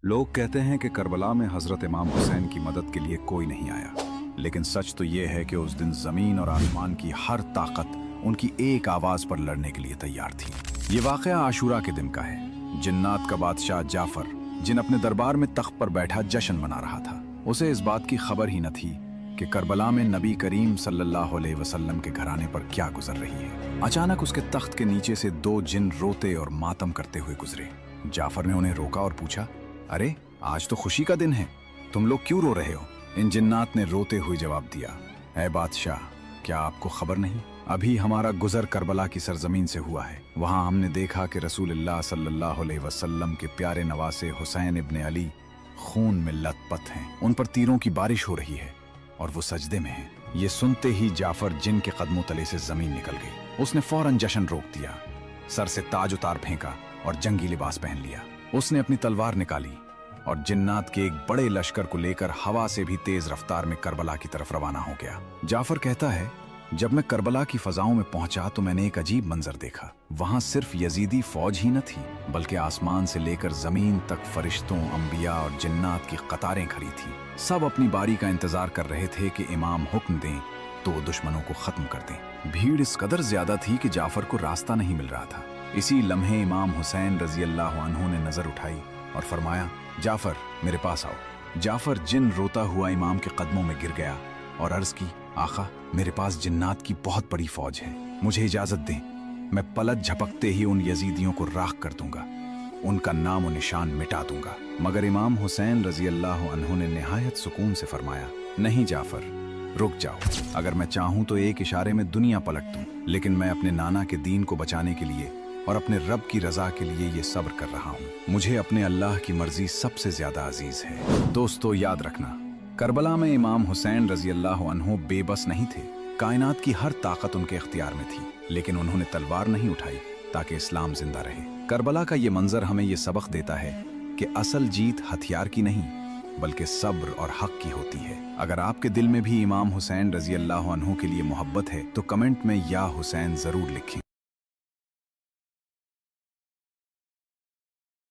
लोग कहते हैं कि करबला में हजरत इमाम हुसैन की मदद के लिए कोई नहीं आया, लेकिन सच तो ये है कि उस दिन जमीन और आसमान की हर ताकत उनकी एक आवाज पर लड़ने के लिए तैयार थी। ये वाकया आशूरा के दिन का है। जिन्नात का बादशाह जाफर, जिन अपने दरबार में तख्त पर बैठा जश्न मना रहा था, उसे इस बात की खबर ही न थी कि करबला में नबी करीम सल्लल्लाहु अलैहि वसल्लम के घराने पर क्या गुजर रही है। अचानक उसके तख्त के नीचे से दो जिन रोते और मातम करते हुए गुजरे। जाफर ने उन्हें रोका और पूछा, अरे आज तो खुशी का दिन है, तुम लोग क्यों रो रहे हो? इन जिन्नात ने रोते हुए जवाब दिया, ऐ बादशाह, क्या आपको खबर नहीं? अभी हमारा गुजर करबला की सरजमीन से हुआ है। वहां हमने देखा कि रसूलुल्लाह सल्लल्लाहु अलैहि वसल्लम के प्यारे नवासे हुसैन इब्ने अली खून में लथपथ हैं। उन पर तीरों की बारिश हो रही है और वो सजदे में हैं। ये सुनते ही जाफर जिन के कदमों तले से जमीन निकल गई। उसने फौरन जश्न रोक दिया, सर से ताज उतार फेंका और जंगी लिबास पहन लिया। उसने अपनी तलवार निकाली और जिन्नात के एक बड़े लश्कर को लेकर हवा से भी तेज रफ्तार में करबला की तरफ रवाना हो गया। जाफर कहता है, जब मैं करबला की फजाओं में पहुंचा तो मैंने एक अजीब मंजर देखा। वहां सिर्फ यजीदी फौज ही न थी, बल्कि आसमान से लेकर जमीन तक फरिश्तों, अंबिया और जिन्नात की कतारें खड़ी थी। सब अपनी बारी का इंतजार कर रहे थे कि इमाम हुक्म दें तो दुश्मनों को खत्म कर दें। भीड़ इस कदर ज्यादा थी कि जाफर को रास्ता नहीं मिल रहा था। इसी लम्हे इमाम हुसैन रजी अल्लाह अन्हु ने नजर उठाई और फरमाया, जाफर मेरे पास आओ। जाफर जिन रोता हुआ इमाम के कदमों में गिर गया और अर्ज की, आका मेरे पास जिन्नात की बहुत बड़ी फौज है, मुझे इजाजत दें, मैं पलक झपकते ही उन यजीदियों को राख कर दूंगा, उनका नाम और निशान मिटा दूंगा। मगर इमाम हुसैन रजी अल्लाह अन्हु ने निहायत सुकून से फरमाया, नहीं जाफर, रुक जाओ। अगर मैं चाहूं तो एक इशारे में दुनिया पलट दूं, लेकिन मैं अपने नाना के दीन को बचाने के लिए और अपने रब की रजा के लिए ये सब्र कर रहा हूँ। मुझे अपने अल्लाह की मर्जी सबसे ज्यादा अजीज है। दोस्तों याद रखना, करबला में इमाम हुसैन रजी अल्लाह अन्हु बेबस नहीं थे। कायनात की हर ताकत उनके इख्तियार में थी, लेकिन उन्होंने तलवार नहीं उठाई ताकि इस्लाम जिंदा रहे। करबला का ये मंजर हमें ये सबक देता है कि असल जीत हथियार की नहीं, बल्कि सब्र और हक की होती है। अगर आपके दिल में भी इमाम हुसैन रजी अल्लाह अन्हु के लिए मोहब्बत है तो कमेंट में या हुसैन जरूर लिखें।